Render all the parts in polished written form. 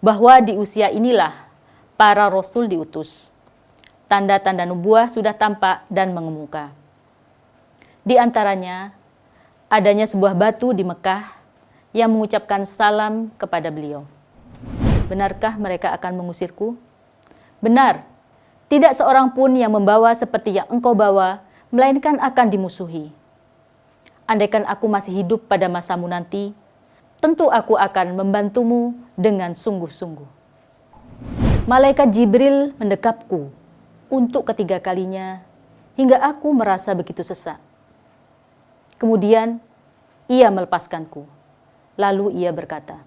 bahwa di usia inilah para rasul diutus. Tanda-tanda nubuah sudah tampak dan mengemuka. Di antaranya, adanya sebuah batu di Mekah yang mengucapkan salam kepada beliau. Benarkah mereka akan mengusirku? Benar, tidak seorang pun yang membawa seperti yang engkau bawa, melainkan akan dimusuhi. Andaikan aku masih hidup pada masamu nanti, tentu aku akan membantumu dengan sungguh-sungguh. Malaikat Jibril mendekapku untuk ketiga kalinya hingga aku merasa begitu sesak. Kemudian ia melepaskanku. Lalu ia berkata,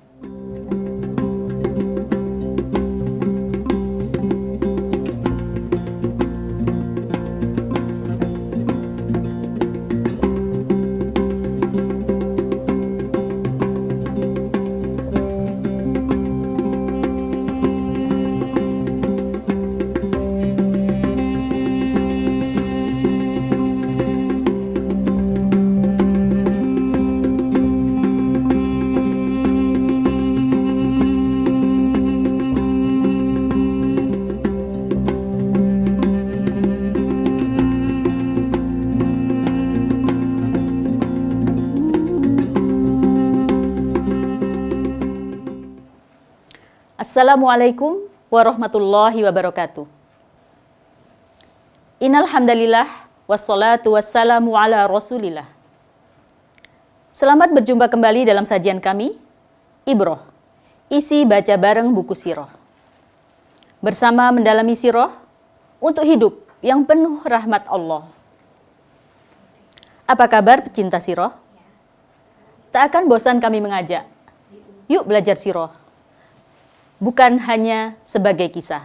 Assalamualaikum warahmatullahi wabarakatuh. Innal hamdalillah wassalatu wassalamu ala Rasulillah. Selamat berjumpa kembali dalam sajian kami, Ibroh, isi baca bareng buku sirah. Bersama mendalami sirah untuk hidup yang penuh rahmat Allah. Apa kabar pecinta sirah? Tak akan bosan kami mengajak. Yuk belajar sirah. Bukan hanya sebagai kisah,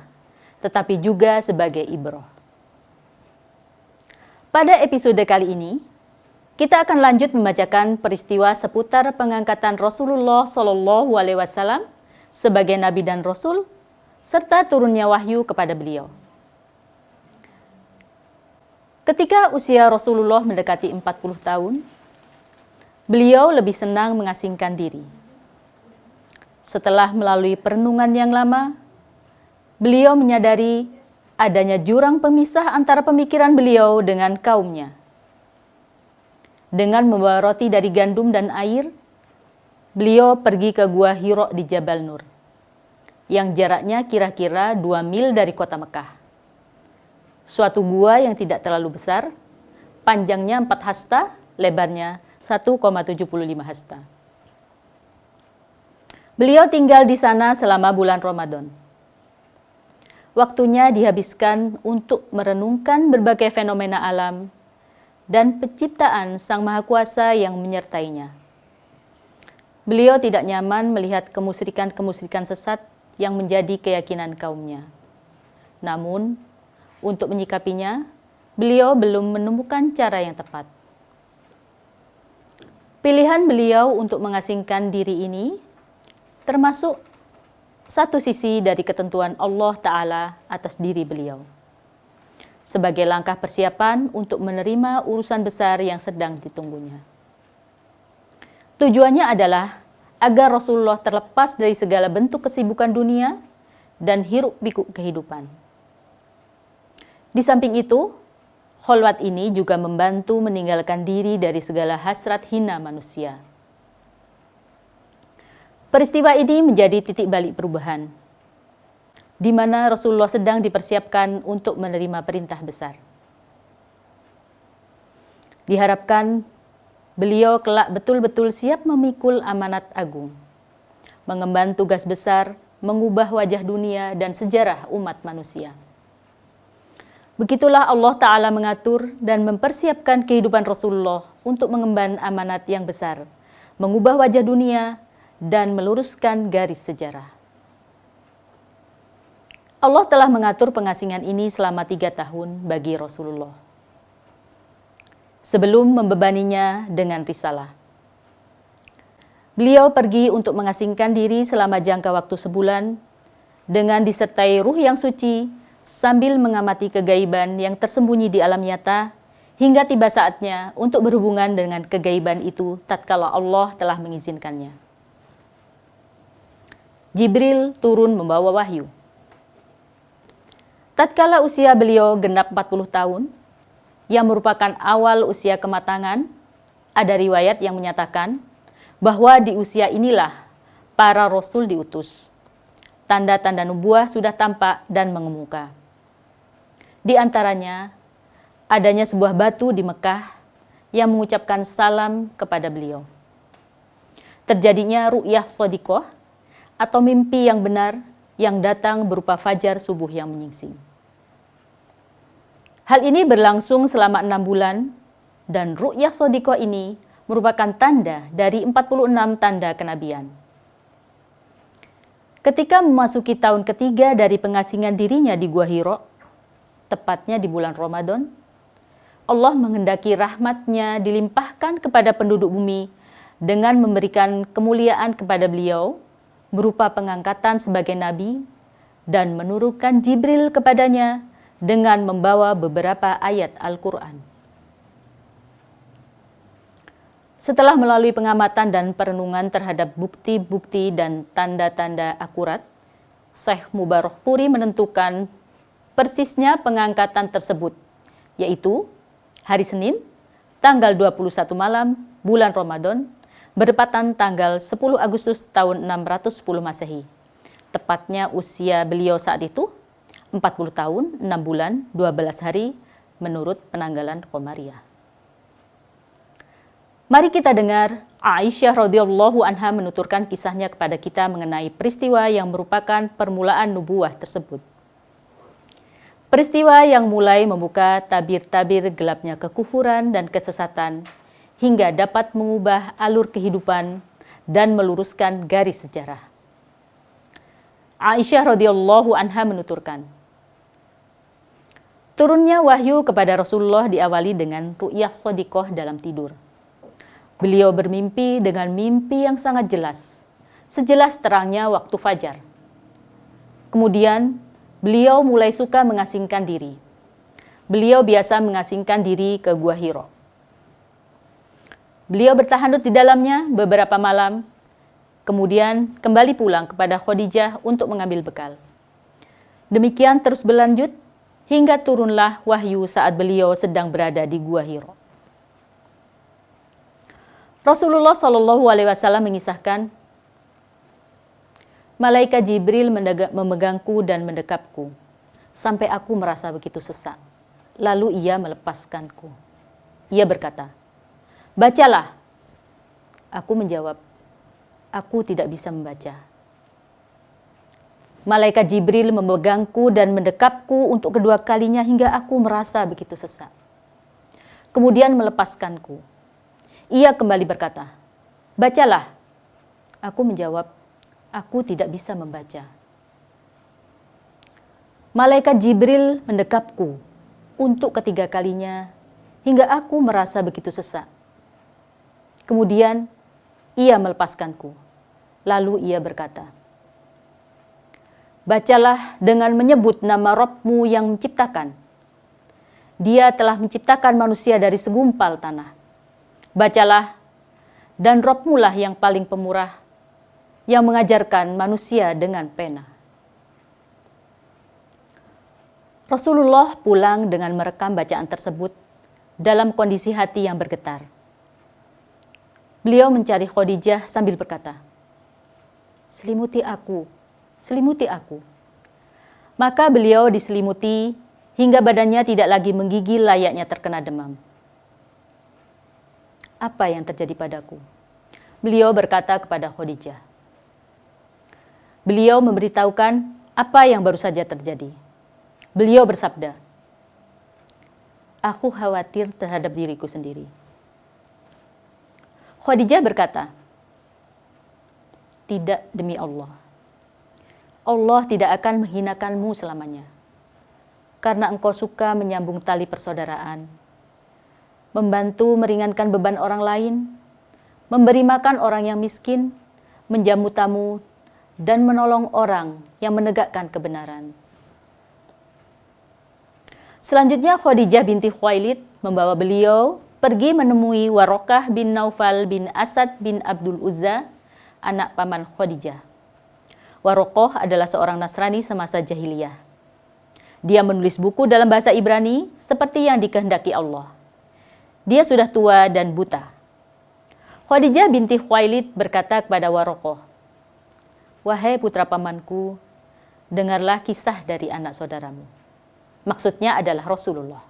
tetapi juga sebagai ibroh. Pada episode kali ini, kita akan lanjut membacakan peristiwa seputar pengangkatan Rasulullah SAW sebagai Nabi dan Rasul, serta turunnya wahyu kepada beliau. Ketika usia Rasulullah mendekati 40 tahun, beliau lebih senang mengasingkan diri. Setelah melalui perenungan yang lama, beliau menyadari adanya jurang pemisah antara pemikiran beliau dengan kaumnya. Dengan membawa roti dari gandum dan air, beliau pergi ke Gua Hira di Jabal Nur, yang jaraknya kira-kira 2 mil dari kota Mekah. Suatu gua yang tidak terlalu besar, panjangnya 4 hasta, lebarnya 1,75 hasta. Beliau tinggal di sana selama bulan Ramadan. Waktunya dihabiskan untuk merenungkan berbagai fenomena alam dan penciptaan Sang Maha Kuasa yang menyertainya. Beliau tidak nyaman melihat kemusyrikan-kemusyrikan sesat yang menjadi keyakinan kaumnya. Namun, untuk menyikapinya, beliau belum menemukan cara yang tepat. Pilihan beliau untuk mengasingkan diri ini termasuk satu sisi dari ketentuan Allah Ta'ala atas diri beliau, sebagai langkah persiapan untuk menerima urusan besar yang sedang ditunggunya. Tujuannya adalah agar Rasulullah terlepas dari segala bentuk kesibukan dunia dan hiruk-pikuk kehidupan. Di samping itu, kholwat ini juga membantu meninggalkan diri dari segala hasrat hina manusia. Peristiwa ini menjadi titik balik perubahan, di mana Rasulullah sedang dipersiapkan untuk menerima perintah besar. Diharapkan beliau kelak betul-betul siap memikul amanat agung, mengemban tugas besar, mengubah wajah dunia dan sejarah umat manusia. Begitulah Allah Ta'ala mengatur dan mempersiapkan kehidupan Rasulullah untuk mengemban amanat yang besar, mengubah wajah dunia, dan meluruskan garis sejarah. Allah telah mengatur pengasingan ini selama 3 tahun bagi Rasulullah, sebelum membebaninya dengan risalah. Beliau pergi untuk mengasingkan diri selama jangka waktu sebulan, dengan disertai ruh yang suci, sambil mengamati kegaiban yang tersembunyi di alam nyata, hingga tiba saatnya untuk berhubungan dengan kegaiban itu tatkala Allah telah mengizinkannya. Jibril turun membawa wahyu. Tatkala usia beliau genap 40 tahun, yang merupakan awal usia kematangan, ada riwayat yang menyatakan bahwa di usia inilah para rasul diutus. Tanda-tanda nubuah sudah tampak dan mengemuka. Di antaranya, adanya sebuah batu di Mekah yang mengucapkan salam kepada beliau. Terjadinya ru'yah shadiqah atau mimpi yang benar yang datang berupa fajar subuh yang menyingsing. Hal ini berlangsung selama 6 bulan dan ru'yah shadiqah ini merupakan tanda dari 46 tanda kenabian. Ketika memasuki tahun ketiga dari pengasingan dirinya di Gua Hira, tepatnya di bulan Ramadan, Allah menghendaki rahmat-Nya dilimpahkan kepada penduduk bumi dengan memberikan kemuliaan kepada beliau berupa pengangkatan sebagai nabi dan menurunkan Jibril kepadanya dengan membawa beberapa ayat Al-Quran. Setelah melalui pengamatan dan perenungan terhadap bukti-bukti dan tanda-tanda akurat, Syekh Mubarakfuri menentukan persisnya pengangkatan tersebut, yaitu hari Senin, tanggal 21 malam, bulan Ramadan, berdepatan tanggal 10 Agustus tahun 610 Masehi. Tepatnya usia beliau saat itu 40 tahun, 6 bulan, 12 hari menurut penanggalan Qamariyah. Mari kita dengar Aisyah radhiyallahu anha menuturkan kisahnya kepada kita mengenai peristiwa yang merupakan permulaan nubuah tersebut. Peristiwa yang mulai membuka tabir-tabir gelapnya kekufuran dan kesesatan hingga dapat mengubah alur kehidupan dan meluruskan garis sejarah. Aisyah radhiyallahu anha menuturkan, turunnya wahyu kepada Rasulullah diawali dengan ru'yah shadiqah dalam tidur. Beliau bermimpi dengan mimpi yang sangat jelas, sejelas terangnya waktu fajar. Kemudian, beliau mulai suka mengasingkan diri. Beliau biasa mengasingkan diri ke Gua Hira. Beliau bertahanut di dalamnya beberapa malam, kemudian kembali pulang kepada Khadijah untuk mengambil bekal. Demikian terus berlanjut hingga turunlah wahyu saat beliau sedang berada di Gua Hira. Rasulullah SAW mengisahkan, malaikat Jibril memegangku dan mendekapku, sampai aku merasa begitu sesak. Lalu ia melepaskanku. Ia berkata, bacalah. Aku menjawab, aku tidak bisa membaca. Malaikat Jibril memegangku dan mendekapku untuk kedua kalinya hingga aku merasa begitu sesak. Kemudian melepaskanku. Ia kembali berkata, bacalah. Aku menjawab, aku tidak bisa membaca. Malaikat Jibril mendekapku untuk ketiga kalinya hingga aku merasa begitu sesak. Kemudian ia melepaskanku. Lalu ia berkata, bacalah dengan menyebut nama Rabb-Mu yang menciptakan. Dia telah menciptakan manusia dari segumpal tanah. Bacalah, dan Rabb-Mu lah yang paling pemurah, yang mengajarkan manusia dengan pena. Rasulullah pulang dengan merekam bacaan tersebut dalam kondisi hati yang bergetar. Beliau mencari Khadijah sambil berkata, selimuti aku, selimuti aku. Maka beliau diselimuti hingga badannya tidak lagi menggigil layaknya terkena demam. Apa yang terjadi padaku? Beliau berkata kepada Khadijah. Beliau memberitahukan apa yang baru saja terjadi. Beliau bersabda, aku khawatir terhadap diriku sendiri. Khadijah berkata, tidak demi Allah. Allah tidak akan menghinakanmu selamanya. Karena engkau suka menyambung tali persaudaraan, membantu meringankan beban orang lain, memberi makan orang yang miskin, menjamu tamu, dan menolong orang yang menegakkan kebenaran. Selanjutnya Khadijah binti Khuwailid membawa beliau pergi menemui Warokah bin Naufal bin Asad bin Abdul Uzza, anak paman Khadijah. Warokoh adalah seorang Nasrani semasa jahiliyah. Dia menulis buku dalam bahasa Ibrani seperti yang dikehendaki Allah. Dia sudah tua dan buta. Khadijah binti Khuwailid berkata kepada Warokoh, "Wahai putra pamanku, dengarlah kisah dari anak saudaramu." Maksudnya adalah Rasulullah.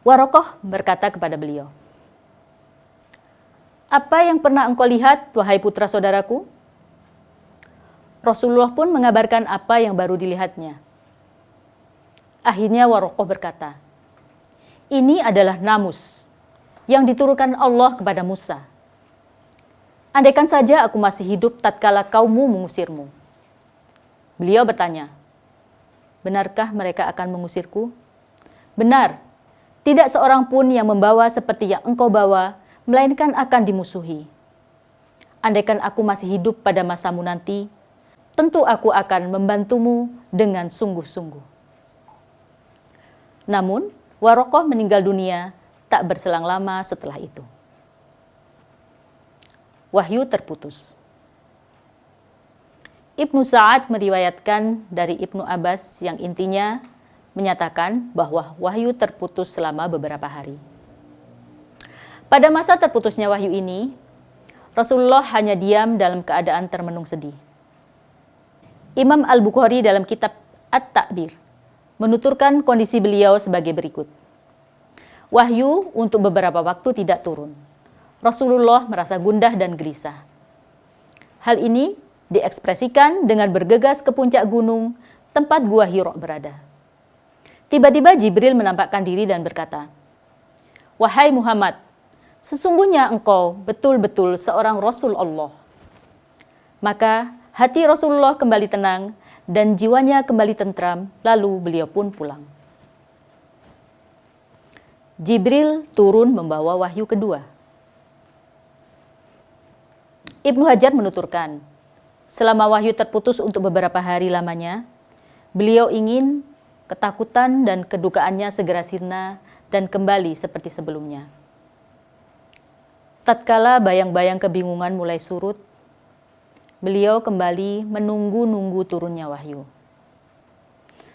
Warokoh berkata kepada beliau, "Apa yang pernah engkau lihat, wahai putra saudaraku?" Rasulullah pun mengabarkan apa yang baru dilihatnya. Akhirnya Warokoh berkata, "Ini adalah namus yang diturunkan Allah kepada Musa. Andaikan saja aku masih hidup tatkala kaummu mengusirmu." Beliau bertanya, "Benarkah mereka akan mengusirku?" "Benar, tidak seorang pun yang membawa seperti yang engkau bawa, melainkan akan dimusuhi. Andaikan aku masih hidup pada masamu nanti, tentu aku akan membantumu dengan sungguh-sungguh." Namun, Warokoh meninggal dunia tak berselang lama setelah itu. Wahyu terputus. Ibnu Sa'ad meriwayatkan dari Ibnu Abbas yang intinya menyatakan bahwa wahyu terputus selama beberapa hari. Pada masa terputusnya wahyu ini, Rasulullah hanya diam dalam keadaan termenung sedih. Imam Al-Bukhari dalam kitab At-Ta'bir menuturkan kondisi beliau sebagai berikut. Wahyu untuk beberapa waktu tidak turun. Rasulullah merasa gundah dan gelisah. Hal ini diekspresikan dengan bergegas ke puncak gunung tempat Gua Hira berada. Tiba-tiba Jibril menampakkan diri dan berkata, "Wahai Muhammad, sesungguhnya engkau betul-betul seorang Rasul Allah." Maka hati Rasulullah kembali tenang dan jiwanya kembali tentram, lalu beliau pun pulang. Jibril turun membawa wahyu kedua. Ibnu Hajar menuturkan, selama wahyu terputus untuk beberapa hari lamanya, beliau ingin ketakutan dan kedukaannya segera sirna dan kembali seperti sebelumnya. Tatkala bayang-bayang kebingungan mulai surut, beliau kembali menunggu-nunggu turunnya wahyu.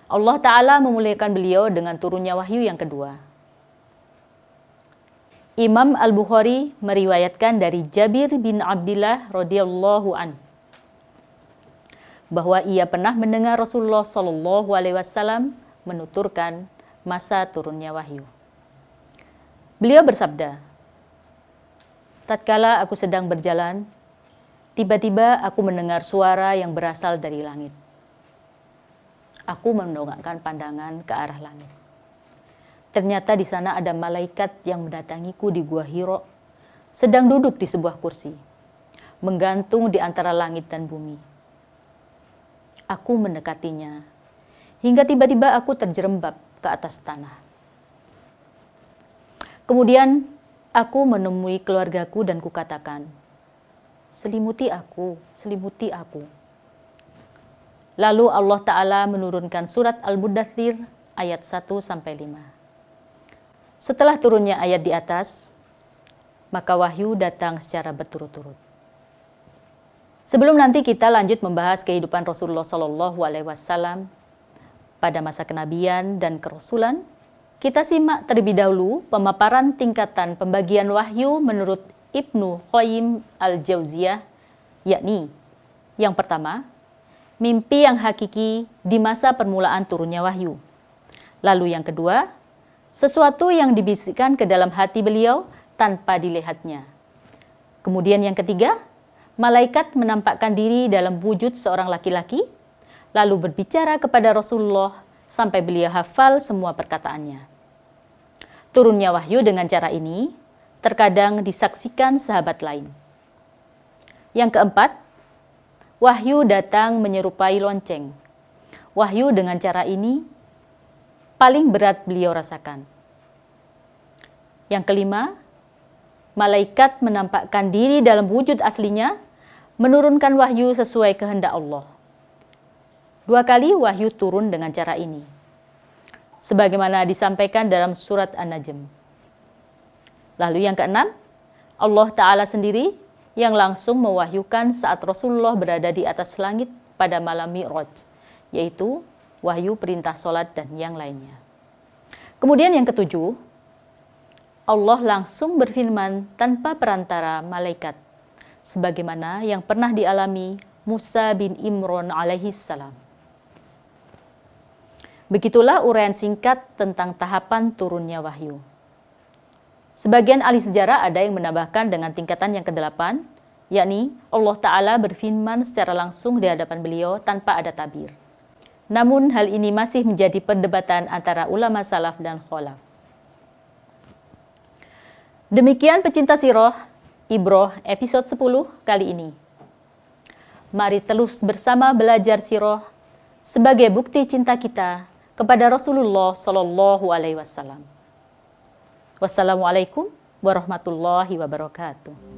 Allah Ta'ala memuliakan beliau dengan turunnya wahyu yang kedua. Imam Al-Bukhari meriwayatkan dari Jabir bin Abdillah radhiyallahu an bahwa ia pernah mendengar Rasulullah Shallallahu alaihi wasallam menuturkan masa turunnya wahyu. Beliau bersabda, "Tatkala aku sedang berjalan, tiba-tiba aku mendengar suara yang berasal dari langit. Aku mendongakkan pandangan ke arah langit. Ternyata di sana ada malaikat yang mendatangiku di Gua Hira, sedang duduk di sebuah kursi, menggantung di antara langit dan bumi. Aku mendekatinya, hingga tiba-tiba aku terjerembab ke atas tanah. Kemudian aku menemui keluargaku dan kukatakan, 'Selimuti aku, selimuti aku.' Lalu Allah Ta'ala menurunkan surat Al-Mudaththir ayat 1-5. Setelah turunnya ayat di atas, maka wahyu datang secara berturut-turut. Sebelum nanti kita lanjut membahas kehidupan Rasulullah Shallallahu alaihi wasallam pada masa kenabian dan kerasulan, kita simak terlebih dahulu pemaparan tingkatan pembagian wahyu menurut Ibnu Qayyim Al-Jauziyah, yakni yang pertama, mimpi yang hakiki di masa permulaan turunnya wahyu. Lalu yang kedua, sesuatu yang dibisikkan ke dalam hati beliau tanpa dilihatnya. Kemudian yang ketiga, malaikat menampakkan diri dalam wujud seorang laki-laki, lalu berbicara kepada Rasulullah sampai beliau hafal semua perkataannya. Turunnya wahyu dengan cara ini terkadang disaksikan sahabat lain. Yang keempat, wahyu datang menyerupai lonceng. Wahyu dengan cara ini paling berat beliau rasakan. Yang kelima, malaikat menampakkan diri dalam wujud aslinya, menurunkan wahyu sesuai kehendak Allah. 2 kali wahyu turun dengan cara ini, sebagaimana disampaikan dalam surat An-Najm. Lalu yang keenam, Allah Ta'ala sendiri yang langsung mewahyukan saat Rasulullah berada di atas langit pada malam Mi'raj, yaitu wahyu perintah sholat dan yang lainnya. Kemudian yang ketujuh, Allah langsung berfirman tanpa perantara malaikat, sebagaimana yang pernah dialami Musa bin Imran alaihissalam. Begitulah uraian singkat tentang tahapan turunnya wahyu. Sebagian ahli sejarah ada yang menambahkan dengan tingkatan yang ke-8, yakni Allah Ta'ala berfirman secara langsung di hadapan beliau tanpa ada tabir. Namun hal ini masih menjadi perdebatan antara ulama salaf dan khalaf. Demikian pecinta sirah, Ibroh episode 10 kali ini. Mari terus bersama belajar sirah sebagai bukti cinta kita kepada Rasulullah Shallallahu Alaihi Wasallam. Wassalamualaikum warahmatullahi wabarakatuh.